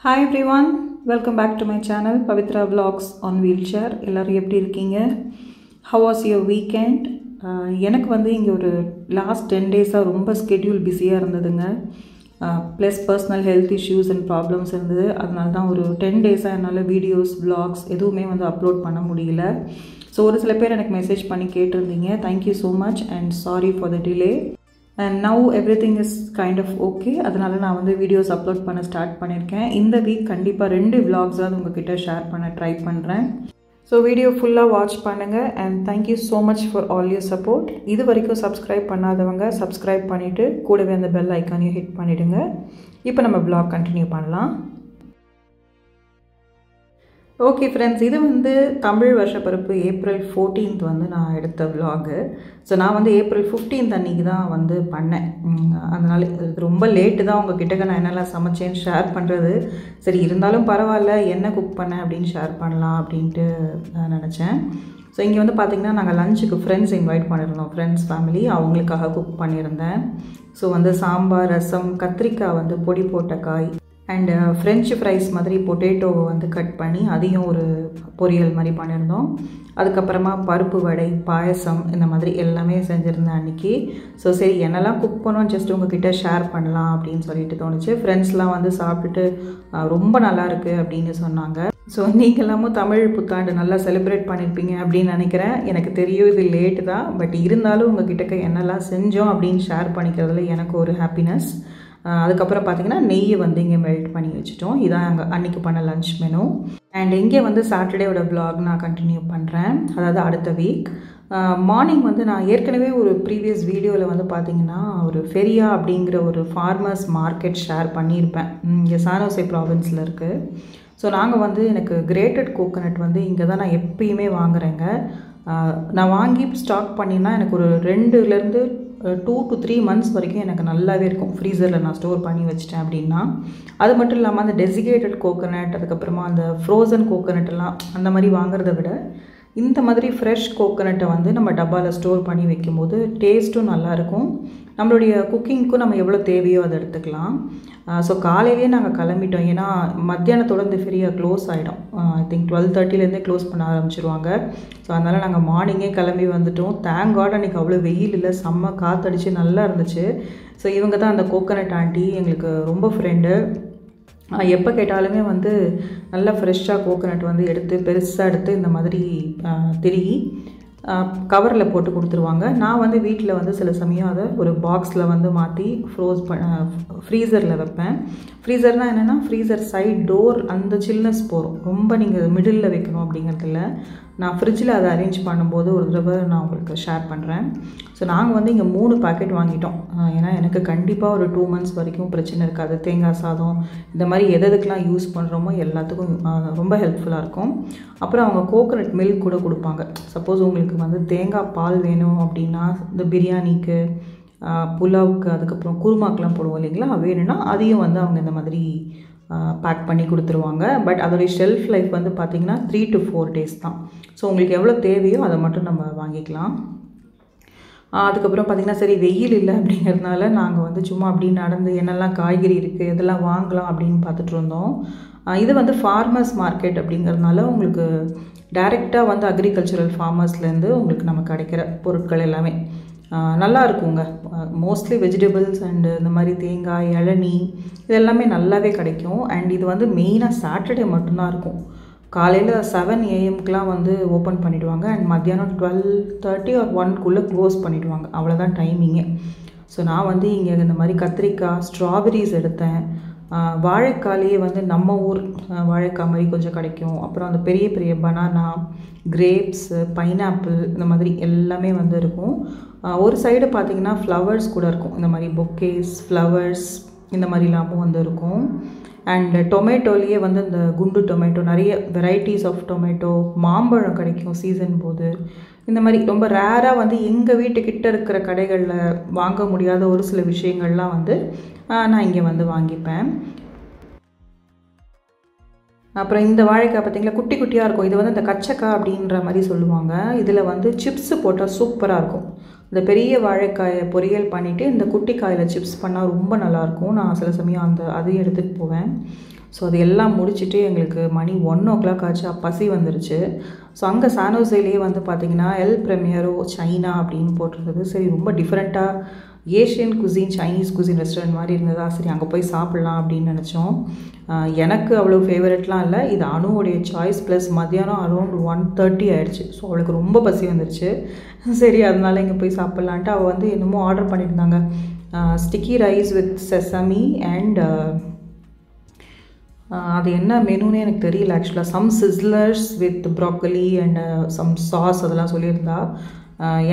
Hi everyone, welcome back to my channel Pavitra Vlogs on Wheelchair. எல்லாரும் எப்படி இருக்கீங்க? How was your weekend? எனக்கு வந்து இங்கே ஒரு லாஸ்ட் 10 டேஸாக ரொம்ப ஸ்கெட்யூல் பிஸியாக இருந்ததுங்க. Plus personal health issues and problems இருந்தது. அதனால தான் ஒரு 10 டேஸாக என்னால் வீடியோஸ் vlogs எதுவுமே வந்து அப்லோட் பண்ண முடியல. ஸோ ஒரு சில பேர் எனக்கு மெசேஜ் பண்ணி கேட்டிருந்தீங்க. Thank you so much and sorry for the delay. And now everything is kind of okay. அதனால நான் வந்து வீடியோஸ் அப்லோட் பண்ண ஸ்டார்ட் பண்ணியிருக்கேன். இந்த வீக் கண்டிப்பாக 2 vlogs-ஆவது உங்ககிட்ட ஷேர் பண்ண ட்ரை பண்ணுறேன். ஸோ வீடியோ ஃபுல்லாக வாட்ச் பண்ணுங்கள் and thank you so much for all your support. இது வரைக்கும் சப்ஸ்கிரைப் பண்ணாதவங்க சப்ஸ்கிரைப் பண்ணிவிட்டு கூடவே அந்த பெல் ஐக்கானையும் ஹிட் பண்ணிவிடுங்க. இப்போ நம்ம vlog கண்டினியூ பண்ணலாம். ஓகே ஃப்ரெண்ட்ஸ், இது வந்து தமிழ் வருஷப்பிறப்பு ஏப்ரல் 14th வந்து நான் எடுத்த விலாகு. ஸோ நான் வந்து ஏப்ரல் 15th அன்றைக்கி தான் வந்து பண்ணேன். அதனால் ரொம்ப லேட்டு தான் உங்ககிட்ட நான் என்னெல்லாம் சமைச்சேன்னு ஷேர் பண்ணுறது. சரி இருந்தாலும் பரவாயில்ல, என்ன குக் பண்ணேன் அப்படின்னு ஷேர் பண்ணலாம் அப்படின்ட்டு நான் நினச்சேன். ஸோ இங்கே வந்து பார்த்திங்கன்னா நாங்கள் லஞ்சுக்கு ஃப்ரெண்ட்ஸ் இன்வைட் பண்ணியிருந்தோம். ஃப்ரெண்ட்ஸ் ஃபேமிலி அவங்களுக்காக குக் பண்ணியிருந்தேன். ஸோ வந்து சாம்பார், ரசம், கத்திரிக்காய் வந்து பொடி போட்ட காய் அண்டு ஃப்ரெஞ்சு ஃப்ரைஸ் மாதிரி பொட்டேட்டோவை வந்து கட் பண்ணி அதையும் ஒரு பொரியல் மாதிரி பண்ணியிருந்தோம். அதுக்கப்புறமா பருப்பு வடை, பாயசம் இந்த மாதிரி எல்லாமே செஞ்சுருந்தேன் அன்றைக்கி. ஸோ சரி என்னெல்லாம் குக் பண்ணோம் ஜஸ்ட் உங்ககிட்ட ஷேர் பண்ணலாம் அப்படின்னு சொல்லிட்டு தோணுச்சு. ஃப்ரெண்ட்ஸ்லாம் வந்து சாப்பிட்டுட்டு ரொம்ப நல்லா இருக்குது அப்படின்னு சொன்னாங்க. ஸோ நீங்களாமும் தமிழ் புத்தாண்டு நல்லா செலிப்ரேட் பண்ணியிருப்பீங்க அப்படின்னு நினைக்கிறேன். எனக்கு தெரியும் இது லேட்டு தான், பட் இருந்தாலும் உங்ககிட்ட என்னெல்லாம் செஞ்சோம் அப்படின்னு ஷேர் பண்ணிக்கிறதுல எனக்கு ஒரு ஹாப்பினஸ். அதுக்கப்புறம் பார்த்திங்கன்னா நெய்யை வந்து இங்கே மெல்ட் பண்ணி வச்சுட்டோம். இதான் அங்கே அன்றைக்கி பண்ண லஞ்ச் மெனு. அண்ட் இங்கே வந்து சாட்டர்டேவோட vlog நான் கண்டினியூ பண்ணுறேன், அதாவது அடுத்த வீக். மார்னிங் வந்து நான் ஏற்கனவே ஒரு ப்ரீவியஸ் வீடியோவில் வந்து பார்த்திங்கன்னா ஒரு ஃபெரியா அப்படிங்கிற ஒரு ஃபார்மர்ஸ் மார்க்கெட் ஷேர் பண்ணியிருப்பேன். இங்கே சானோசே ப்ராவின்ஸில் இருக்குது. ஸோ நாங்கள் வந்து எனக்கு கிரேட்டட் கோகோனட் வந்து இங்கே தான் நான் எப்பயுமே வாங்குறேங்க. நான் வாங்கி ஸ்டாக் பண்ணினா எனக்கு ஒரு 2 to 3 months வரைக்கும் எனக்கு நல்லாவே இருக்கும். ஃப்ரீசரில் நான் ஸ்டோர் பண்ணி வச்சிட்டேன் அப்படின்னா. அது மட்டும் இல்லாமல் அந்த டெசிகேட்டட் கோகோனட், அதுக்கப்புறமா அந்த ஃப்ரோசன் கோகோனட் எல்லாம் அந்த மாதிரி வாங்குறத விட இந்த மாதிரி ஃப்ரெஷ் கோகோனட்டை வந்து நம்ம டப்பாவில் ஸ்டோர் பண்ணி வைக்கும்போது டேஸ்ட்டும் நல்லாயிருக்கும். நம்மளுடைய குக்கிங்க்கும் நம்ம எவ்வளோ தேவையோ அதை எடுத்துக்கலாம். ஸோ காலையிலே நாங்கள் கிளம்பிட்டோம். ஏன்னா மத்தியானத்தோடு இந்த ஃபெரியா க்ளோஸ் ஆகிடும். ஐ திங்க் 12:30லேருந்தே க்ளோஸ் பண்ண ஆரம்பிச்சிருவாங்க. ஸோ அதனால் நாங்கள் மார்னிங்கே கிளம்பி வந்துட்டோம். தேங்க் காட் அன்றைக்கி அவ்வளோ வெயில் இல்லை, செம்ம காற்றடிச்சு நல்லா இருந்துச்சு. ஸோ இவங்க தான் அந்த கோகோனட் ஆண்டி, எங்களுக்கு ரொம்ப ஃப்ரெண்டு. எப்போ கேட்டாலுமே வந்து நல்லா ஃப்ரெஷ்ஷாக கோகோனட் வந்து எடுத்து பெருசாக எடுத்து இந்த மாதிரி திருகி கவரில் போட்டு கொடுத்துருவாங்க. நான் வந்து வீட்டில் வந்து சில சமயம் அதை ஒரு பாக்ஸில் வந்து மாற்றி ஃப்ரீசரில் வைப்பேன். ஃப்ரீசர்னால் என்னென்னா ஃப்ரீசர் சைட் டோர் அந்த சில்னஸ் போகும். ரொம்ப நீங்கள் மிடில் வைக்கணும் அப்படிங்கிறதுல நான் ஃப்ரிட்ஜில் அதை அரேஞ்ச் பண்ணும்போது ஒரு தடவை நான் உங்களுக்கு ஷேர் பண்ணுறேன். ஸோ நாங்கள் வந்து இங்கே 3 பாக்கெட் வாங்கிட்டோம். ஏன்னா எனக்கு கண்டிப்பாக ஒரு 2 months வரைக்கும் பிரச்சனை இருக்காது. தேங்காய் சாதம் இந்த மாதிரி எதுக்கெலாம் யூஸ் பண்ணுறோமோ எல்லாத்துக்கும் ரொம்ப ஹெல்ப்ஃபுல்லாக இருக்கும். அப்புறம் அவங்க கோகோனட் மில்க் கூட கொடுப்பாங்க. சப்போஸ் உங்களுக்கு வந்து தேங்காய் பால் வேணும் அப்படின்னா இந்த பிரியாணிக்கு, புலாவுக்கு, அதுக்கப்புறம் குருமாக்கெலாம் போடுவோம் இல்லைங்களா, வேணும்னா அதையும் வந்து அவங்க இந்த மாதிரி பேக் பண்ணி கொடுத்துருவாங்க. பட் அதோடைய ஷெல்ஃப் லைஃப் வந்து பார்த்திங்கன்னா 3 to 4 days தான். ஸோ உங்களுக்கு எவ்வளோ தேவையோ அதை மட்டும் நம்ம வாங்கிக்கலாம். அதுக்கப்புறம் பார்த்திங்கன்னா சரி வெயில் இல்லை அப்படிங்கிறதுனால நாங்கள் வந்து சும்மா அப்படி நடந்து என்னெல்லாம் காய்கறி இருக்குது இதெல்லாம் வாங்கலாம் அப்படின்னு பார்த்துட்டு இருந்தோம். இது வந்து ஃபார்மர்ஸ் மார்க்கெட் அப்படிங்கிறதுனால உங்களுக்கு டைரெக்டாக வந்து அக்ரிகல்ச்சரல் ஃபார்மர்ஸ்லேருந்து உங்களுக்கு நம்ம கிடைக்கிற பொருட்கள் எல்லாமே நல்லா இருக்குங்க. மோஸ்ட்லி வெஜிடபிள்ஸ் அண்டு இந்த மாதிரி தேங்காய், இளநீ இது எல்லாமே நல்லாவே கிடைக்கும். அண்ட் இது வந்து மெயினாக சாட்டர்டே மட்டும்தான் இருக்கும். காலையில் 7 AM வந்து ஓப்பன் பண்ணிவிடுவாங்க அண்ட் மத்தியானம் 12:30 or 1 க்ளோஸ் பண்ணிவிடுவாங்க. அவ்வளோதான் டைமிங்கே. ஸோ நான் வந்து இங்கே இந்த மாதிரி கத்திரிக்காய், ஸ்ட்ராபெரிஸ் எடுத்தேன். வாழைக்காயிலேயே வந்து நம்ம ஊர் வாழைக்காய் மாதிரி கொஞ்சம் கிடைக்கும். அப்புறம் அந்த பெரிய பெரிய பனானா, கிரேப்ஸு, பைனாப்பிள் இந்த மாதிரி எல்லாமே வந்து இருக்கும். ஒரு சைடு பார்த்திங்கன்னா ஃப்ளவர்ஸ் கூட இருக்கும். இந்த மாதிரி பொக்கேஸ், ஃப்ளவர்ஸ் இந்த மாதிரிலாமும் வந்து இருக்கும். அண்ட் டொமேட்டோலேயே வந்து இந்த குண்டு டொமேட்டோ, நிறைய வெரைட்டிஸ் ஆஃப் டொமேட்டோ, மாம்பழம் கிடைக்கும் சீசன் போது. இந்த மாதிரி ரொம்ப ரேராக வந்து எங்கள் வீட்டுக்கிட்ட இருக்கிற கடைகளில் வாங்க முடியாத ஒரு சில விஷயங்கள்லாம் வந்து நான் இங்கே வந்து வாங்கிப்பேன். அப்புறம் இந்த வாழைக்காய் பார்த்திங்களா குட்டி குட்டியாக இருக்கும். இது வந்து இந்த கச்சக்காய் அப்படின்ற மாதிரி சொல்லுவாங்க. இதில் வந்து சிப்ஸு போட்டால் சூப்பராக இருக்கும். இந்த பெரிய வாழைக்காயை பொரியல் பண்ணிவிட்டு இந்த குட்டி காயில் சிப்ஸ் பண்ணால் ரொம்ப நல்லாயிருக்கும். நான் சில சமயம் அதையும் எடுத்துகிட்டு போவேன். ஸோ அது எல்லாம் முடிச்சுட்டு எங்களுக்கு மணி 1 ஆச்சு, பசி வந்துருச்சு. ஸோ அங்கே சான் ஹோசேலேயே வந்து பார்த்திங்கன்னா எல் ப்ரெமியரோ சைனா அப்படின்னு போட்டிருந்தது. சரி ரொம்ப டிஃப்ரெண்ட்டாக Asian cuisine Chinese cuisine restaurant மாதிரி இருந்ததா, சரி அங்கே போய் சாப்பிட்லாம் அப்படின்னு நினச்சோம். எனக்கு அவ்வளோ ஃபேவரெட்லாம் இல்லை, இது அனுவோடைய சாய்ஸ். ப்ளஸ் மத்தியானம் அரௌண்ட் 1:30 ஆகிடுச்சு. ஸோ அவளுக்கு ரொம்ப பசி வந்துருச்சு. சரி அதனால இங்கே போய் சாப்பிட்லான்ட்டு அவள் வந்து என்னமோ ஆர்டர் பண்ணியிருந்தாங்க, sticky rice with sesame and அது என்ன மெனுன்னு எனக்கு தெரியல ஆக்சுவலாக. Some sizzlers with broccoli and some sauce அதெல்லாம் சொல்லியிருந்தா.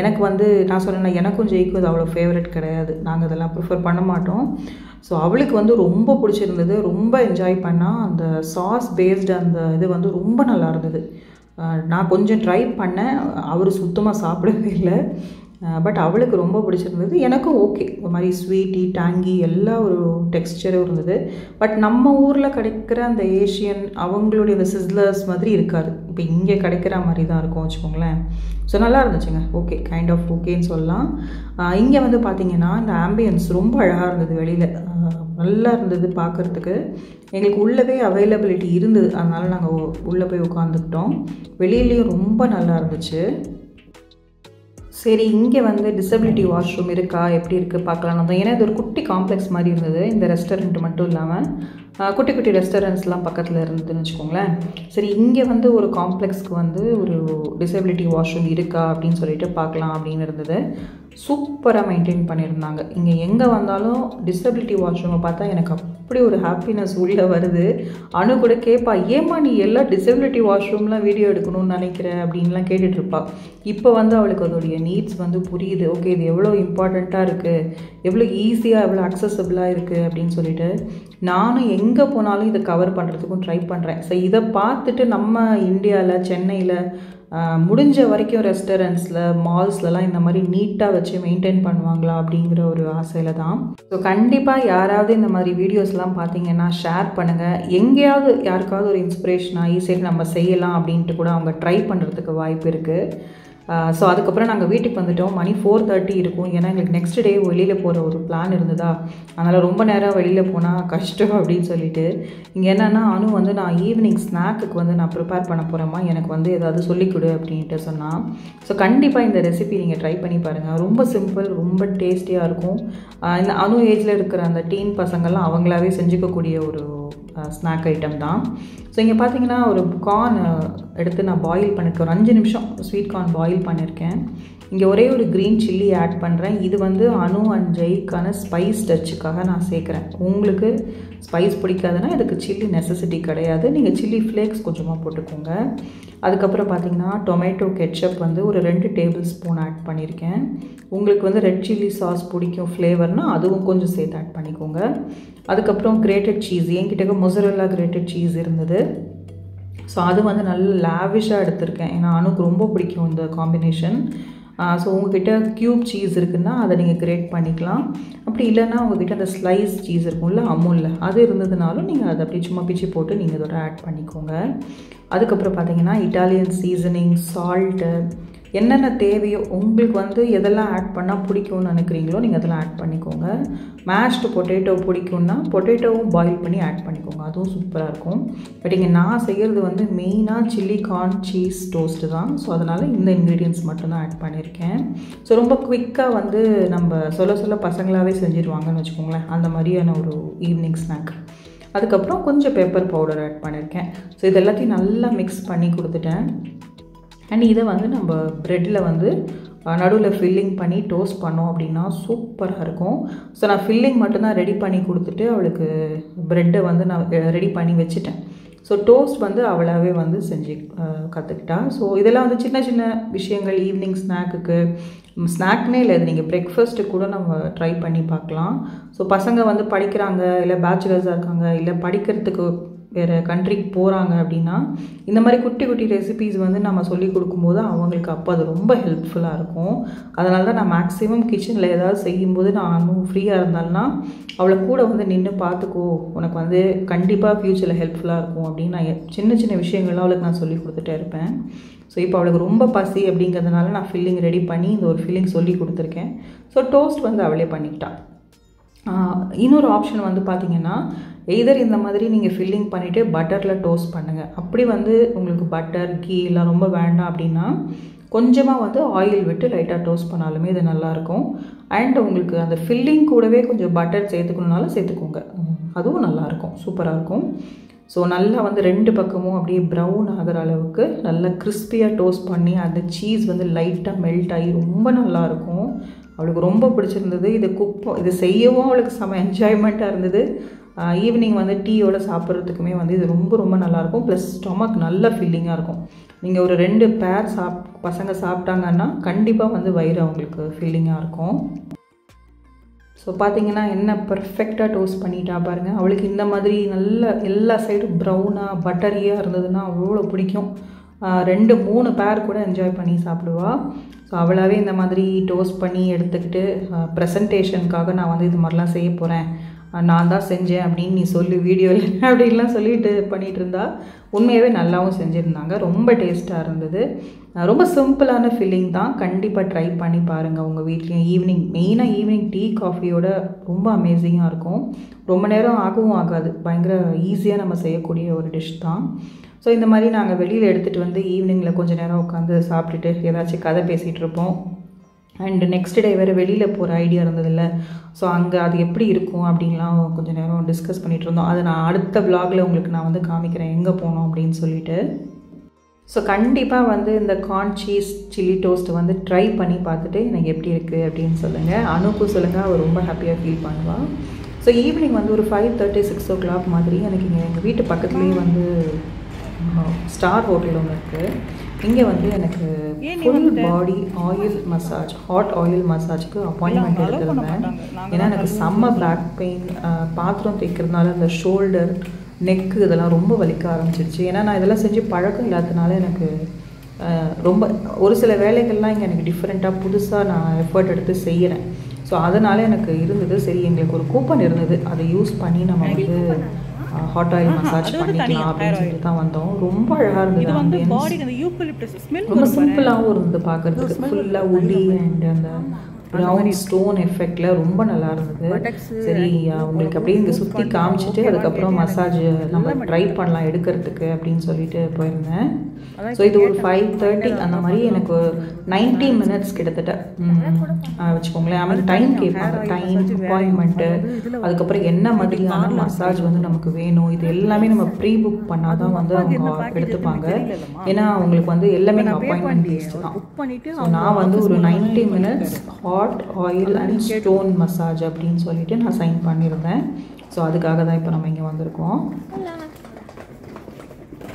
எனக்கு வந்து நான் சொன்னேன்னா எனக்கும் ஜெய்க்கும் அது அவ்வளோ ஃபேவரட் கிடையாது, நாங்கள் அதெல்லாம் ப்ரிஃபர் பண்ண மாட்டோம். ஸோ அவளுக்கு வந்து ரொம்ப பிடிச்சிருந்தது, ரொம்ப என்ஜாய் பண்ணால். அந்த சாஸ் பேஸ்டு அந்த இது வந்து ரொம்ப நல்லா இருந்தது. நான் கொஞ்சம் ட்ரை பண்ணேன், அவர் சுத்தமாக சாப்பிடவே இல்லை. பட் அவளுக்கு ரொம்ப பிடிச்சிருந்தது, எனக்கும் ஓகே. ஒரு மாதிரி ஸ்வீட்டி டேங்கி எல்லா ஒரு டெக்ஸ்சரும் இருந்தது. பட் நம்ம ஊரில் கிடைக்கிற அந்த ஏஷியன் அவங்களுடைய அந்த சிஸ்லர்ஸ் மாதிரி இருக்காது, இப்போ இங்கே கிடைக்கிற மாதிரி தான் இருக்கும் வச்சுக்கோங்களேன். ஸோ நல்லா இருந்துச்சுங்க, ஓகே, கைண்ட் ஆஃப் ஓகேன்னு சொல்லலாம். இங்கே வந்து பார்த்திங்கன்னா இந்த ஆம்பியன்ஸ் ரொம்ப அழகாக இருந்தது, வெளியில் நல்லா இருந்தது பார்க்குறதுக்கு. எங்களுக்கு உள்ளவே அவைலபிலிட்டி இருந்தது, அதனால் நாங்கள் உள்ளே போய் உட்காந்துக்கிட்டோம். வெளியிலையும் ரொம்ப நல்லா இருந்துச்சு. சரி இங்கே வந்து டிசபிலிட்டி வாஷ்ரூம் இருக்கா, எப்படி இருக்குது பார்க்கலான்னு தான். ஏன்னா இது ஒரு குட்டி காம்ப்ளெக்ஸ் மாதிரி இருந்தது, இந்த ரெஸ்டாரண்ட் மட்டும் இல்லாமல் குட்டி குட்டி ரெஸ்டாரண்ட்ஸ்லாம் பக்கத்தில் இருந்ததுன்னு வச்சுக்கோங்களேன். சரி இங்கே வந்து ஒரு காம்ப்ளெக்ஸ்க்கு வந்து ஒரு டிசபிலிட்டி வாஷ்ரூம் இருக்கா அப்படின்னு சொல்லிட்டு பார்க்கலாம் அப்படின்னு இருந்தது. சூப்பராக மெயின்டைன் பண்ணியிருந்தாங்க. இங்கே எங்கே வந்தாலும் டிசபிலிட்டி வாஷ்ரூமை பார்த்தா எனக்கு அப்படி ஒரு ஹாப்பினஸ் உள்ளே வருது. அனு கூட கேட்பா, ஏமா நீ எல்லா டிசபிலிட்டி வாஷ்ரூம்லாம் வீடியோ எடுக்கணும்னு நினைக்கிற அப்படின்லாம் கேட்டுட்ருப்பா. இப்போ வந்து அவளுக்கு அதோடைய நீட்ஸ் வந்து புரியுது. ஓகே இது எவ்வளோ இம்பார்ட்டண்ட்டாக இருக்குது, எவ்வளோ ஈஸியாக எவ்வளோ அக்சசபிளாக இருக்குது அப்படின்னு சொல்லிட்டு நானும் எங்கே போனாலும் இதை கவர் பண்ணுறதுக்கும் ட்ரை பண்ணுறேன். ஸோ இதை பார்த்துட்டு நம்ம இந்தியாவில் சென்னையில் முடிஞ்ச வரைக்கும் ரெஸ்டாரண்ட்ஸில் மால்ஸ்லலாம் இந்த மாதிரி நீட்டாக வச்சு மெயின்டைன் பண்ணுவாங்களா அப்படிங்கிற ஒரு ஆசையில் தான். ஸோ கண்டிப்பாக யாராவது இந்த மாதிரி வீடியோஸ்லாம் பார்த்தீங்கன்னா ஷேர் பண்ணுங்கள். எங்கேயாவது யாருக்காவது ஒரு இன்ஸ்பிரேஷன் ஆகி சரி நம்ம செய்யலாம் அப்படின்ட்டு கூட அவங்க ட்ரை பண்ணுறதுக்கு வாய்ப்பு இருக்குது. ஸோ அதுக்கப்புறம் நாங்கள் வீட்டுக்கு வந்துவிட்டோம். மணி 4:30 இருக்கும். ஏன்னா எங்களுக்கு நெக்ஸ்ட் டே வெளியில் போகிற ஒரு பிளான் இருந்ததா, அதனால் ரொம்ப நேரம் வெளியில் போனால் கஷ்டம் அப்படின்னு சொல்லிட்டு இங்கே என்னென்னா அனு வந்து நான் ஈவினிங் ஸ்நாக்குக்கு வந்து நான் ப்ரிப்பேர் பண்ண போகிறேம்மா, எனக்கு வந்து ஏதாவது சொல்லிக் கொடு அப்படின்ட்டு சொன்னான். ஸோ கண்டிப்பாக இந்த ரெசிபி நீங்கள் ட்ரை பண்ணி பாருங்கள், ரொம்ப சிம்பிள், ரொம்ப டேஸ்டியாக இருக்கும். இந்த அனு ஏஜில் இருக்கிற அந்த டீன் பசங்கள்லாம் அவங்களாவே செஞ்சுக்கக்கூடிய ஒரு ஸ்நாக் ஐட்டம் தான். ஸோ இங்கே பார்த்தீங்கன்னா ஒரு கார்ன் எடுத்து நான் பாயில் பண்ணியிருக்கேன், ஒரு 5 நிமிஷம் ஸ்வீட் கார்ன் பாயில் பண்ணியிருக்கேன். இங்கே ஒரே ஒரு க்ரீன் சில்லி ஆட் பண்ணுறேன். இது வந்து அனு அண்ட் ஜெய்க்கான ஸ்பைஸ் டச்சுக்காக நான் சேர்க்குறேன். உங்களுக்கு ஸ்பைஸ் பிடிக்காதுன்னா இதுக்கு சில்லி நெசசிட்டி கிடையாது, நீங்கள் சில்லி ஃப்ளேக்ஸ் கொஞ்சமாக போட்டுக்கோங்க. அதுக்கப்புறம் பார்த்திங்கன்னா டொமேட்டோ கெட்சப் வந்து ஒரு 2 டேபிள் ஸ்பூன் ஆட் பண்ணியிருக்கேன். உங்களுக்கு வந்து ரெட் சில்லி சாஸ் பிடிக்கும் ஃப்ளேவர்னால் அதுவும் கொஞ்சம் சேர்த்து ஆட் பண்ணிக்கோங்க. அதுக்கப்புறம் கிரேட்டட் சீஸ், என்கிட்ட மொசரெல்லா கிரேட்டட் சீஸ் இருந்தது. ஸோ அது வந்து நல்ல லாவிஷாக எடுத்திருக்கேன், ஏன்னா அனுக்கு ரொம்ப பிடிக்கும் இந்த காம்பினேஷன். ஸோ உங்கள்கிட்ட க்யூப் சீஸ் இருக்குன்னா அதை நீங்கள் கிரேட் பண்ணிக்கலாம். அப்படி இல்லைன்னா உங்கள்கிட்ட அந்த ஸ்லைஸ் சீஸ் இருக்கும்ல அமுலில், அது இருந்ததுனாலும் நீங்கள் அதை அப்படி சும்மா பிச்சு போட்டு நீங்கள் இதோட ஆட் பண்ணிக்கோங்க. அதுக்கப்புறம் பார்த்தீங்கன்னா இட்டாலியன் சீசனிங், சால்ட்டு, என்னென்ன தேவையோ உங்களுக்கு வந்து எதெல்லாம் ஆட் பண்ணால் பிடிக்கும்னு நினைக்கிறீங்களோ நீங்கள் அதெல்லாம் ஆட் பண்ணிக்கோங்க. மேஷ்டு பொட்டேட்டோ பிடிக்கும்னா பொட்டேட்டோவும் பாயில் பண்ணி ஆட் பண்ணிக்கோங்க, அதுவும் சூப்பராக இருக்கும். பட் இங்கே நான் செய்கிறது வந்து மெயினாக சில்லி கார்ன் சீஸ் டோஸ்ட்டு தான். ஸோ அதனால் இந்த இன்க்ரீடியன்ட்ஸ் மட்டும்தான் ஆட் பண்ணியிருக்கேன். ஸோ ரொம்ப குவிக்காக வந்து நம்ம சொல்ல பசங்களாகவே செஞ்சுருவாங்கன்னு வச்சுக்கோங்களேன், அந்த மாதிரியான ஒரு ஈவினிங் ஸ்நாக். அதுக்கப்புறம் கொஞ்சம் பெப்பர் பவுடர் ஆட் பண்ணியிருக்கேன். ஸோ இது எல்லாத்தையும் நல்லா மிக்ஸ் பண்ணி கொடுத்துட்டேன். அண்ட் இதை வந்து நம்ம ப்ரெட்டில் வந்து நடுவில் ஃபில்லிங் பண்ணி டோஸ்ட் பண்ணோம் அப்படின்னா சூப்பராக இருக்கும். ஸோ நான் ஃபில்லிங் மட்டும்தான் ரெடி பண்ணி கொடுத்துட்டு அவளுக்கு ப்ரெட்டை வந்து நான் ரெடி பண்ணி வச்சுட்டேன். ஸோ டோஸ்ட் வந்து அவளாவே வந்து செஞ்சு கற்றுக்கிட்டா. ஸோ இதெல்லாம் வந்து சின்ன சின்ன விஷயங்கள் ஈவினிங் ஸ்நாக்குக்கு, ஸ்நாக்னே இல்லை, இது நீங்கள் பிரேக்ஃபாஸ்ட்டுக்கு கூட நம்ம ட்ரை பண்ணி பார்க்கலாம். ஸோ பசங்க வந்து படிக்கிறாங்க, இல்லை பேச்சுலர்ஸாக இருக்காங்க, இல்லை படிக்கிறதுக்கு வேறு கண்ட்ரிக்கு போகிறாங்க அப்படின்னா இந்த மாதிரி குட்டி குட்டி ரெசிபீஸ் வந்து நம்ம சொல்லி கொடுக்கும்போது அவங்களுக்கு அப்போ அது ரொம்ப ஹெல்ப்ஃபுல்லாக இருக்கும். அதனால தான் நான் மேக்ஸிமம் கிச்சனில் ஏதாவது செய்யும்போது நான் ஃப்ரீயாக இருந்தாலும்னா அவளை கூட வந்து நின்று பார்த்துக்கோ, உனக்கு வந்து கண்டிப்பாக ஃப்யூச்சரில் ஹெல்ப்ஃபுல்லாக இருக்கும் அப்படின்னு நான் சின்ன சின்ன விஷயங்கள்லாம் அவளுக்கு நான் சொல்லி கொடுத்துட்டே இருப்பேன். ஸோ இப்போ அவளுக்கு ரொம்ப பசி அப்படிங்கிறதுனால நான் ஃபில்லிங் ரெடி பண்ணி இந்த ஒரு ஃபில்லிங் சொல்லி கொடுத்துருக்கேன். ஸோ டோஸ்ட் வந்து அவளே பண்ணிக்கிட்டாள். இன்னொரு ஆப்ஷன் வந்து பார்த்திங்கன்னா எய்தர் இந்த மாதிரி நீங்கள் ஃபில்லிங் பண்ணிவிட்டு பட்டரில் டோஸ்ட் பண்ணுங்கள். அப்படி வந்து உங்களுக்கு பட்டர் கீ எல்லாம் ரொம்ப வேண்டாம் அப்படின்னா கொஞ்சமாக வந்து ஆயில் விட்டு லைட்டாக டோஸ்ட் பண்ணாலுமே இது நல்லாயிருக்கும். அண்ட் உங்களுக்கு அந்த ஃபில்லிங் கூடவே கொஞ்சம் பட்டர் சேர்த்துக்கணுனாலும் சேர்த்துக்கோங்க, அதுவும் நல்லாயிருக்கும், சூப்பராக இருக்கும். ஸோ நல்லா வந்து 2 பக்கமும் அப்படியே ப்ரௌன் ஆகிற அளவுக்கு நல்லா கிறிஸ்பியாக டோஸ்ட் பண்ணி அந்த சீஸ் வந்து லைட்டாக மெல்ட் ஆகி ரொம்ப நல்லாயிருக்கும். அவளுக்கு ரொம்ப பிடிச்சிருந்தது. இது செய்யவும் அவளுக்கு செம என்ஜாய்மெண்ட்டாக இருந்தது. ஈவினிங் வந்து டீயோட சாப்பிட்றதுக்குமே வந்து இது ரொம்ப ரொம்ப நல்லாயிருக்கும். ப்ளஸ் ஸ்டொமக் நல்ல ஃபில்லிங்காக இருக்கும். நீங்கள் ஒரு 2 பேர் பசங்க சாப்பிட்டாங்கன்னா கண்டிப்பாக வந்து வயிறு அவங்களுக்கு ஃபில்லிங்காக இருக்கும். ஸோ பார்த்திங்கன்னா என்ன பர்ஃபெக்டாக டோஸ்ட் பண்ணிட்டா பாருங்கள். அவளுக்கு இந்த மாதிரி நல்ல எல்லா சைடும் ப்ரௌனாக பட்டரியாக இருந்ததுன்னா அவ்வளோ பிடிக்கும். 2-3 பேர் கூட என்ஜாய் பண்ணி சாப்பிடுவா. ஸோ அவளாகவே இந்த மாதிரி டோஸ்ட் பண்ணி எடுத்துக்கிட்டு ப்ரெசன்டேஷனுக்காக நான் வந்து இது மாதிரிலாம் செய்ய போகிறேன், நான் தான் செஞ்சேன் அப்படின்னு நீ சொல்லி வீடியோவில் அப்படின்லாம் சொல்லிட்டு பண்ணிகிட்டு இருந்தா. உண்மையாகவே நல்லாவும் செஞ்சுருந்தாங்க, ரொம்ப டேஸ்ட்டாக இருந்தது. ரொம்ப சிம்பிளான ஃபில்லிங் தான், கண்டிப்பாக ட்ரை பண்ணி பாருங்கள் உங்கள் வீட்லேயும். மெயினாக ஈவினிங் டீ காஃபியோட ரொம்ப அமேசிங்காக இருக்கும். ரொம்ப நேரம் ஆகவும் ஆகாது, பயங்கர ஈஸியாக நம்ம செய்யக்கூடிய ஒரு டிஷ் தான். ஸோ இந்த மாதிரி நாங்கள் வெளியில் எடுத்துகிட்டு வந்து ஈவினிங்கில் கொஞ்சம் நேரம் உட்காந்து சாப்பிட்டுட்டு ஏதாச்சும் கதை பேசிகிட்டு இருப்போம். அண்டு நெக்ஸ்ட் டே வேறு வெளியில் போகிற ஐடியா இருந்ததில்ல, ஸோ அங்கே அது எப்படி இருக்கும் அப்படின்லாம் கொஞ்சம் நேரம் டிஸ்கஸ் பண்ணிகிட்டு இருந்தோம். அதை நான் அடுத்த விலாகில் உங்களுக்கு நான் வந்து காமிக்கிறேன் எங்கே போனோம் அப்படின்னு சொல்லிட்டு. ஸோ கண்டிப்பாக வந்து இந்த கார்ன் சீஸ் சில்லி டோஸ்ட்டு வந்து ட்ரை பண்ணி பார்த்துட்டு எனக்கு எப்படி இருக்குது அப்படின்னு சொல்லுங்கள். அனுக்கும் சொல்லுங்கள், அவள் ரொம்ப ஹாப்பியாக ஃபீல் பண்ணுவாள். ஸோ ஈவினிங் வந்து ஒரு 5:30-6 o'clock மாதிரி எனக்கு இங்கே எங்கள் வீட்டு பக்கத்துலேயே வந்து ஸ்டார் ஹோட்டல் ஒன்று இருக்குது. இங்கே வந்து எனக்கு full body oil massage, hot oil மசாஜுக்கு அப்பாயின்மெண்ட் எடுத்திருந்தேன். ஏன்னா எனக்கு செம்ம பேக் பெயின், பாத்திரம் தேய்க்கிறதுனால அந்த ஷோல்டர் நெக்கு இதெல்லாம் ரொம்ப வலிக்க ஆரம்பிச்சிருச்சு. ஏன்னா நான் இதெல்லாம் செஞ்சு பழக்கம் இல்லாததுனால எனக்கு ரொம்ப ஒரு சில வேலைகள்லாம் இங்கே எனக்கு டிஃப்ரெண்ட்டாக புதுசாக நான் எஃபர்ட் எடுத்து செய்கிறேன். ஸோ அதனால் எனக்கு இருந்தது. சரி, எங்களுக்கு ஒரு கூப்பன் இருந்தது, அதை யூஸ் பண்ணி நம்ம வந்து ஹாட் ஆயில் மசாஜ் பண்ணிக்கலாம் அப்படின்னு சொல்லிட்டு தான் வந்தோம். ரொம்ப அழகாக இருந்தது, ரொம்ப சிம்பிளாகவும் இருந்தது பார்க்குறதுக்கு. ஃபுல்லாக உட்டி அண்ட் அந்த ப்ரௌன் ஸ்டோன் எஃபெக்டில் ரொம்ப நல்லா இருந்தது. சரி, உங்களுக்கு அப்படியே இங்கே சுற்றி காமிச்சிட்டு அதுக்கப்புறம் மசாஜ் நம்ம ட்ரை பண்ணலாம் எடுக்கிறதுக்கு அப்படின்னு சொல்லிட்டு போயிருந்தேன். ஸோ இது ஒரு 5:30 அந்த மாதிரி எனக்கு 90 minutes கிட்டத்தட்ட வச்சுக்கோங்களேன். ஐ மீன் டைம் கேட்பாங்க, டைம் அப்பாயின்மெண்ட்டு, அதுக்கப்புறம் என்ன மாதிரியான மசாஜ் வந்து நமக்கு வேணும், இது எல்லாமே நம்ம ப்ரீ புக் பண்ணால் தான் வந்து அவங்க எடுத்துப்பாங்க. ஏன்னா அவங்களுக்கு வந்து எல்லாமே அப்பாயின்மெண்ட் பேஸ்டு தான். ஸோ நான் வந்து ஒரு 90 minutes hot oil and stone massage அப்படின்னு சொல்லிட்டு நான் சைன் பண்ணியிருந்தேன். ஸோ அதுக்காக தான் இப்போ நம்ம இங்கே வந்திருக்கோம்.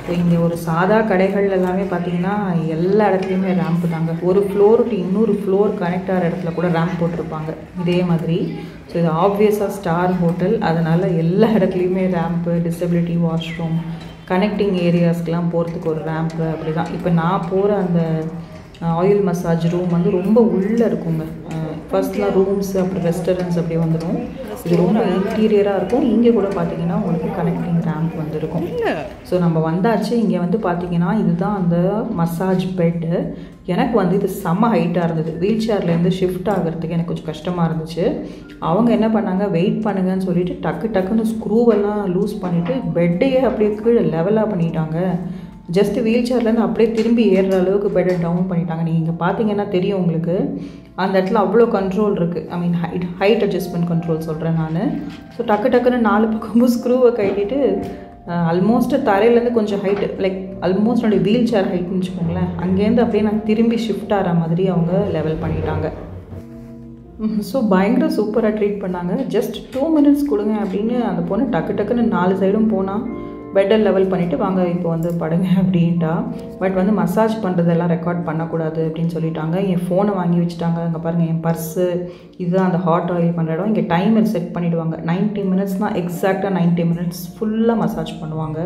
ஸோ இங்கே ஒரு சாதா கடைகள் எல்லாமே பார்த்தீங்கன்னா எல்லா இடத்துலையுமே ரேம்ப் தாங்க. ஒரு ஃப்ளோர் டு இன்னொரு ஃப்ளோர் கனெக்ட் ஆகிற இடத்துல கூட ரேம்ப் போட்டிருப்பாங்க இதே மாதிரி. ஸோ இது ஆப்வியஸாக ஸ்டார் ஹோட்டல், அதனால் எல்லா இடத்துலையுமே ரேம்ப்பு, டிசபிலிட்டி வாஷ்ரூம், கனெக்டிங் ஏரியாஸ்க்கெலாம் போகிறதுக்கு ஒரு ரேம்ப்பு அப்படி தான். இப்போ நான் போகிற அந்த ஆயில் மசாஜ் ரூம் வந்து ரொம்ப உள்ளே இருக்குங்க. ஃபர்ஸ்ட்லாம் ரூம்ஸ் அப்புறம் ரெஸ்டாரண்ட்ஸ் அப்படி வந்துடும். இது ரொம்ப இன்டீரியராக இருக்கும். இங்கே கூட பார்த்தீங்கன்னா உங்களுக்கு கனெக்டிங் ரேம்ப் வந்துருக்கும். ஸோ நம்ம வந்தாச்சு. இங்கே வந்து பார்த்தீங்கன்னா இதுதான் அந்த மசாஜ் பெட்டு. எனக்கு வந்து இது செம்ம ஹைட்டாக இருந்தது. வீல் சேர்லேருந்து ஷிஃப்ட் ஆகிறதுக்கு எனக்கு கொஞ்சம் கஷ்டமாக இருந்துச்சு. அவங்க என்ன பண்ணாங்க, வெயிட் பண்ணுங்கன்னு சொல்லிட்டு டக்குன்னு ஸ்க்ரூவெல்லாம் லூஸ் பண்ணிவிட்டு பெட்டையே அப்படியே கீழே லெவலாக பண்ணிட்டாங்க. ஜஸ்ட் வீல் சேர்லேருந்து அப்படியே திரும்பி ஏறுற அளவுக்கு பெட்டை டவுன் பண்ணிட்டாங்க. நீங்கள் இங்கே பார்த்தீங்கன்னா தெரியும் உங்களுக்கு, அந்த இடத்துல அவ்வளோ கண்ட்ரோல் இருக்குது. ஐ மீன் ஹைட் அட்ஜஸ்ட்மெண்ட் கண்ட்ரோல் சொல்கிறேன் நான். ஸோ டக்குன்னு 4 பக்கமும் ஸ்க்ரூவை கட்டிட்டு ஆல்மோஸ்ட் தரையிலேருந்து கொஞ்சம் ஹைட்டு, லைக் ஆல்மோஸ்ட் என்னுடைய வீல் சேர் ஹைட்னு வச்சுக்கோங்களேன், அங்கேருந்து அப்படியே நான் திரும்பி ஷிஃப்ட் ஆகிற மாதிரி அவங்க லெவல் பண்ணிட்டாங்க. ஸோ பயங்கர சூப்பராக ட்ரீட் பண்ணாங்க. ஜஸ்ட் 2 minutes கொடுங்க அப்படின்னு அந்த பொண்ணு டக்குன்னு 4 சைடும் போனால் பெட்டை லெவல் பண்ணிவிட்டு வாங்க இப்போ வந்து படுங்க அப்படின்ட்டா. பட் வந்து மசாஜ் பண்ணுறதெல்லாம் ரெக்கார்ட் பண்ணக்கூடாது அப்படின்னு சொல்லிட்டாங்க. என் ஃபோனை வாங்கி வச்சுட்டாங்க. அங்கே பாருங்கள், என் பர்ஸு, இதுதான் அந்த ஹாட் ஆயில் பண்ணுற இடம். இங்கே டைமர் செட் பண்ணிவிடுவாங்க. 90 minutesனால் எக்ஸாக்டாக 90 minutes ஃபுல்லாக மசாஜ் பண்ணுவாங்க.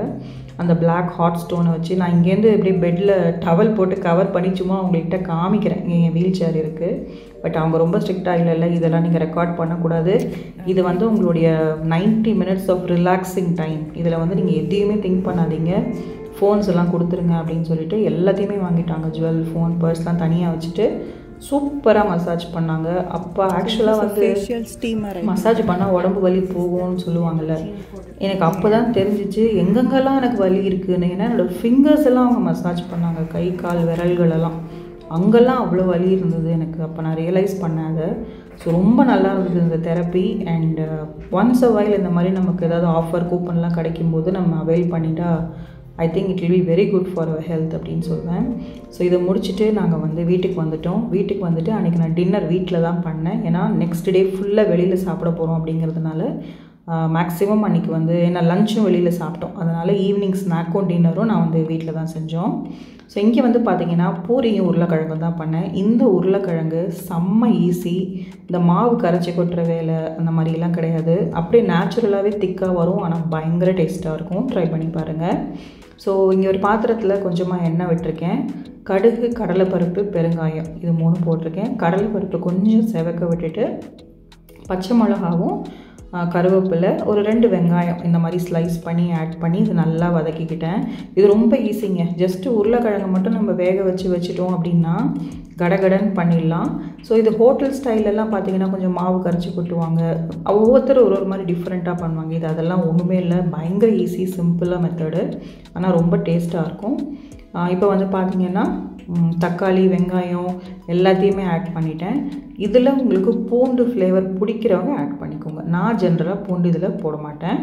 அந்த பிளாக் ஹாட் ஸ்டோனை வச்சு நான் இங்கேருந்து இப்படியே பெட்டில் டவல் போட்டு கவர் பண்ணி சும்மா உங்கள்கிட்ட காமிக்கிறேன். என் வீல் சேர் இருக்குது. பட் அவங்க ரொம்ப ஸ்ட்ரிக்டாக இல்லை, இதெல்லாம் நீங்கள் ரெக்கார்ட் பண்ணக்கூடாது, இது வந்து உங்களுடைய 90 minutes ஆஃப் ரிலாக்ஸிங் டைம், இதில் வந்து நீங்கள் எதையுமே திங்க் பண்ணாதீங்க, ஃபோன்ஸ் எல்லாம் கொடுத்துருங்க அப்படின்னு சொல்லிட்டு எல்லாத்தையுமே வாங்கிட்டாங்க. ஜுவல், ஃபோன், பர்ஸ்லாம் தனியாக வச்சுட்டு சூப்பராக மசாஜ் பண்ணாங்க. அப்போ ஆக்சுவலாக வந்து மசாஜ் பண்ணால் உடம்பு வலி போகும்னு சொல்லுவாங்கள்ல, எனக்கு அப்போ தான் தெரிஞ்சிச்சு எங்கெங்கெல்லாம் எனக்கு வலி இருக்குதுன்னு. ஏன்னா என்னோடய ஃபிங்கர்ஸ் எல்லாம் அவங்க மசாஜ் பண்ணாங்க, கை கால் விரல்களெல்லாம், அங்கெல்லாம் அவ்வளோ வலி இருந்தது எனக்கு. அப்போ நான் ரியலைஸ் பண்ணேன் அதை. ஸோ ரொம்ப நல்லா இருந்தது இந்த therapy. And once a while இந்த மாதிரி நமக்கு ஏதாவது ஆஃபர் கூப்பன்லாம் கிடைக்கும்போது நம்ம அவைல் பண்ணிட்டா I think it will be very good for our health அப்படின்னு சொல்வேன். ஸோ இதை முடிச்சுட்டு நாங்கள் வந்து வீட்டுக்கு வந்துட்டோம். வீட்டுக்கு வந்துட்டு அன்றைக்கி நான் டின்னர் வீட்டில் தான் பண்ணேன். ஏன்னா நெக்ஸ்ட் டே ஃபுல்லாக வெளியில் சாப்பிட போகிறோம் அப்படிங்கிறதுனால மேக்ஸிமம் அன்றைக்கி வந்து ஏன்னா லஞ்சும் வெளியில் சாப்பிட்டோம், அதனால் ஈவினிங் ஸ்நாக்கும் டின்னரும் நான் வந்து வீட்டில் தான் செஞ்சோம். ஸோ இங்கே வந்து பார்த்திங்கன்னா பூரியும் உருளைக்கிழங்கும் தான் பண்ணேன். இந்த உருளைக்கிழங்கு செம்ம ஈஸி, இந்த மாவு கரைச்சி கொட்டுற வேலை அந்த மாதிரிலாம் கிடையாது, அப்படியே நேச்சுரலாகவே திக்காக வரும். ஆனால் பயங்கர டேஸ்ட்டாக இருக்கும், ட்ரை பண்ணி பாருங்கள். ஸோ இங்கே ஒரு பாத்திரத்தில் கொஞ்சமாக எண்ணெய் விட்டுருக்கேன். கடுகு, கடலைப்பருப்பு, பெருங்காயம் இது 3 போட்டிருக்கேன். கடலைப்பருப்பு கொஞ்சம் செவக்க விட்டுட்டு பச்சை மிளகாவும் கருவேப்பிலை ஒரு 2 வெங்காயம் இந்த மாதிரி ஸ்லைஸ் பண்ணி ஆட் பண்ணி இது நல்லா வதக்கிக்கிட்டேன். இது ரொம்ப ஈஸிங்க. ஜஸ்ட்டு உருளைக்கிழங்கு மட்டும் நம்ம வேக வச்சுட்டோம் அப்படின்னா கடகடன்னு பண்ணிடலாம். ஸோ இது ஹோட்டல் ஸ்டைலெல்லாம் பார்த்திங்கன்னா கொஞ்சம் மாவு கரைச்சி கொட்டுவாங்க, ஒவ்வொருத்தரும் ஒரு மாதிரி டிஃப்ரெண்ட்டாக பண்ணுவாங்க. இது அதெல்லாம் ஒன்றுமே இல்லை, பயங்கர ஈஸி சிம்பிளாக மெத்தடு, ஆனால் ரொம்ப டேஸ்ட்டாக இருக்கும். இப்போ வந்து பார்த்திங்கன்னா தக்காளி, வெங்காயம் எல்லாத்தையுமே ஆட் பண்ணிட்டேன். இதில் உங்களுக்கு பூண்டு ஃப்ளேவர் பிடிக்கிறவங்க ஆட் பண்ணிக்கோங்க. நான் ஜென்ரலாக பூண்டு இதில் போட மாட்டேன்.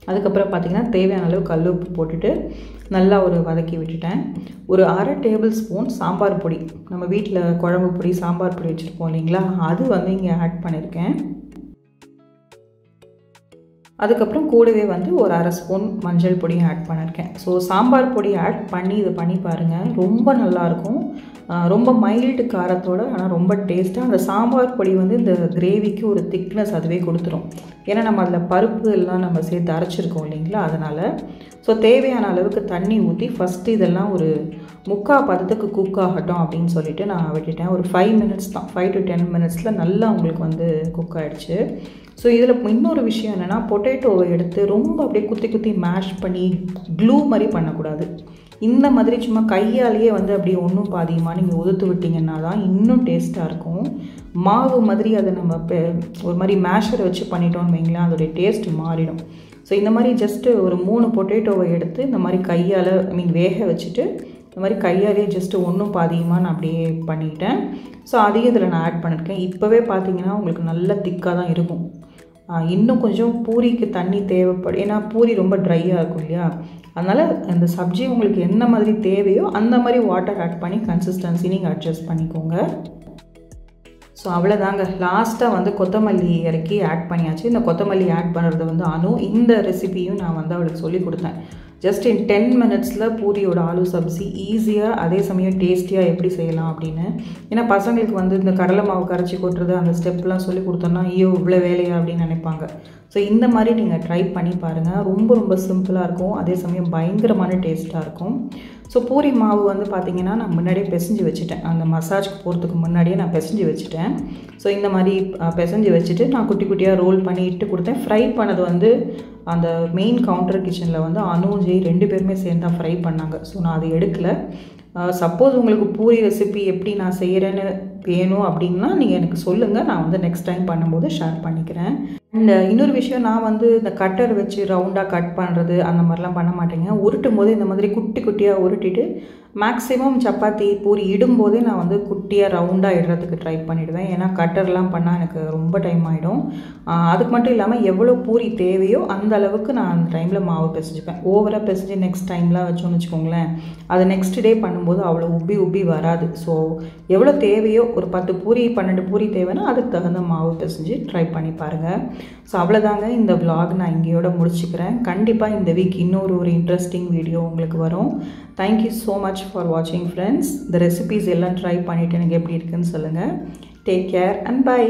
அதுக்கப்புறம் பார்த்திங்கன்னா தேவையான அளவு கல் உப்பு போட்டுட்டு நல்லா ஒரு வதக்கி விட்டுட்டேன். ஒரு 1/2 டேபிள் ஸ்பூன் சாம்பார் பொடி, நம்ம வீட்டில் குழம்பு பொடி சாம்பார் பொடி வச்சுருப்போம் இல்லைங்களா, அது வந்து இங்கே ஆட் பண்ணியிருக்கேன். அதுக்கப்புறம் கூடவே வந்து ஒரு 1/2 ஸ்பூன் மஞ்சள் பொடியும் ஆட் பண்ணியிருக்கேன். ஸோ சாம்பார் பொடி ஆட் பண்ணி இது பண்ணி பாருங்கள், ரொம்ப நல்லாயிருக்கும். ரொம்ப மைல்டு காரத்தோடு, ஆனால் ரொம்ப டேஸ்ட்டாக. அந்த சாம்பார் பொடி வந்து இந்த கிரேவிக்கு ஒரு திக்னஸ் அதுவே கொடுத்துரும். ஏன்னா நம்ம அதில் பருப்பு எல்லாம் நம்ம சேர்த்து அரைச்சிருக்கோம் இல்லைங்களா, அதனால். ஸோ தேவையான அளவுக்கு தண்ணி ஊற்றி ஃபஸ்ட்டு இதெல்லாம் ஒரு 3/4 பதத்துக்கு குக் ஆகட்டும் அப்படின்னு சொல்லிட்டு நான் விட்டுட்டேன். ஒரு 5 மினிட்ஸ் தான், 5 to 10 மினிட்ஸில் நல்லா உங்களுக்கு வந்து குக் ஆகிடுச்சு. ஸோ இதில் இன்னொரு விஷயம் என்னென்னா, பொட்டேட்டோவை எடுத்து ரொம்ப அப்படியே குத்தி குத்தி மேஷ் பண்ணி க்ளூ மாதிரி பண்ணக்கூடாது. இந்த மாதிரி சும்மா கையாலேயே வந்து அப்படியே ஒன்றும் பாதியமாக நீங்கள் உதுத்து விட்டிங்கன்னா தான் இன்னும் டேஸ்ட்டாக இருக்கும். மாவு மாதிரி அதை நம்ம ஒரு மாதிரி மேஷரை வச்சு பண்ணிட்டோம்னு வைங்களேன், அதோடைய டேஸ்ட் மாறிடும். ஸோ இந்த மாதிரி ஜஸ்ட்டு ஒரு 3 பொட்டேட்டோவை எடுத்து இந்த மாதிரி கையால் வேக வச்சுட்டு இந்த மாதிரி கையாலே ஜஸ்ட்டு ஒன்றும் பாதியமாக நான் அப்படியே பண்ணிட்டேன். ஸோ அதையும் இதில் நான் ஆட் பண்ணியிருக்கேன். இப்போவே பார்த்தீங்கன்னா உங்களுக்கு நல்ல திக்காக தான் இருக்கும். இன்னும் கொஞ்சம் பூரிக்கு தண்ணி தேவைப்படும், ஏன்னா பூரி ரொம்ப ட்ரையாக இருக்கும் இல்லையா, அதனால் அந்த சப்ஜி உங்களுக்கு என்ன மாதிரி தேவையோ அந்த மாதிரி வாட்டர் ஆட் பண்ணி கன்சிஸ்டன்சி நீங்கள் அட்ஜஸ்ட் பண்ணிக்கோங்க. ஸோ அவ்வளோதாங்க. லாஸ்ட்டாக வந்து கொத்தமல்லி இறக்கி ஆட் பண்ணியாச்சு. இந்த கொத்தமல்லி ஆட் பண்ணுறது வந்து அனு, இந்த ரெசிபியும் நான் வந்து அவளுக்கு சொல்லி கொடுத்தேன். ஜஸ்ட் இன் 10 மினிட்ஸில் பூரியோட ஆலு சப்ஜி ஈஸியாக அதே சமயம் டேஸ்டியாக எப்படி செய்யலாம் அப்படின்னு. ஏன்னா பசங்களுக்கு வந்து இந்த கடலை மாவு கரைச்சி கொட்டுறது அந்த ஸ்டெப்லாம் சொல்லி கொடுத்தோன்னா ஐயோ இவ்வளோ வேலையா அப்படின்னு நினைப்பாங்க. ஸோ இந்த மாதிரி நீங்கள் ட்ரை பண்ணி பாருங்கள், ரொம்ப ரொம்ப சிம்பிளாக இருக்கும், அதே சமயம் பயங்கரமான டேஸ்ட்டாக இருக்கும். ஸோ பூரி மாவு வந்து பார்த்திங்கன்னா நான் முன்னாடியே பிசைஞ்சு வச்சுட்டேன், அந்த மசாஜ்க்கு போகிறதுக்கு முன்னாடியே நான் பிசைஞ்சு வச்சுட்டேன். ஸோ இந்த மாதிரி பிசைஞ்சு வச்சுட்டு நான் குட்டி குட்டியாக ரோல் பண்ணி இட்டு கொடுத்தேன். ஃப்ரை பண்ணது வந்து அந்த மெயின் கவுண்டர் கிச்சனில் வந்து அனு, ஜெய் 2 பேருமே சேர்ந்து தான் ஃப்ரை பண்ணாங்க. ஸோ நான் அதை எடுக்கலை. சப்போஸ் உங்களுக்கு பூரி ரெசிபி எப்படி நான் செய்கிறேன்னு வேணும் அப்படின்னா நீங்கள் எனக்கு சொல்லுங்கள், நான் வந்து நெக்ஸ்ட் டைம் பண்ணும்போது ஷேர் பண்ணிக்கிறேன். அண்ட் இன்னொரு விஷயம், நான் வந்து இந்த கட்டர் வச்சு ரவுண்டாக கட் பண்ணுறது அந்த மாதிரிலாம் பண்ண மாட்டேங்க. உருட்டும் போது இந்த மாதிரி குட்டி குட்டியாக உருட்டிட்டு மேக்ஸிமம் சப்பாத்தி பூரி இடும்போதே நான் வந்து குட்டியாக ரவுண்டாக இடுறதுக்கு ட்ரை பண்ணிவிடுவேன். ஏன்னா கட்டர்லாம் பண்ணால் எனக்கு ரொம்ப டைம் ஆகிடும். அதுக்கு மட்டும் இல்லாமல் எவ்வளோ பூரி தேவையோ அந்த அளவுக்கு நான் அந்த டைமில் மாவு பிசைஞ்சுப்பேன். ஓவராக பிசைஞ்சு நெக்ஸ்ட் டைம்லாம் வச்சோன்னு வச்சுக்கோங்களேன், அது நெக்ஸ்ட் டே பண்ணும்போது அவ்வளோ உப்பி வராது. ஸோ எவ்வளோ தேவையோ, ஒரு 10 பூரி 12 பூரி தேவைன்னா அதுக்கு தகுந்த மாவு பிசைஞ்சு ட்ரை பண்ணி பாருங்கள். ஸோ அவ்வளோதாங்க, இந்த விலாக் நான் இங்கேயோட முடிச்சுக்கிறேன். கண்டிப்பாக இந்த வீக் இன்னொரு இன்ட்ரெஸ்டிங் வீடியோ உங்களுக்கு வரும். தேங்க்யூ ஸோ மச் ஃபார் வாட்சிங் ஃப்ரெண்ட்ஸ். இந்த ரெசிபீஸ் எல்லாம் ட்ரை பண்ணிவிட்டு எனக்கு எப்படி இருக்குன்னு சொல்லுங்கள். Take care and by.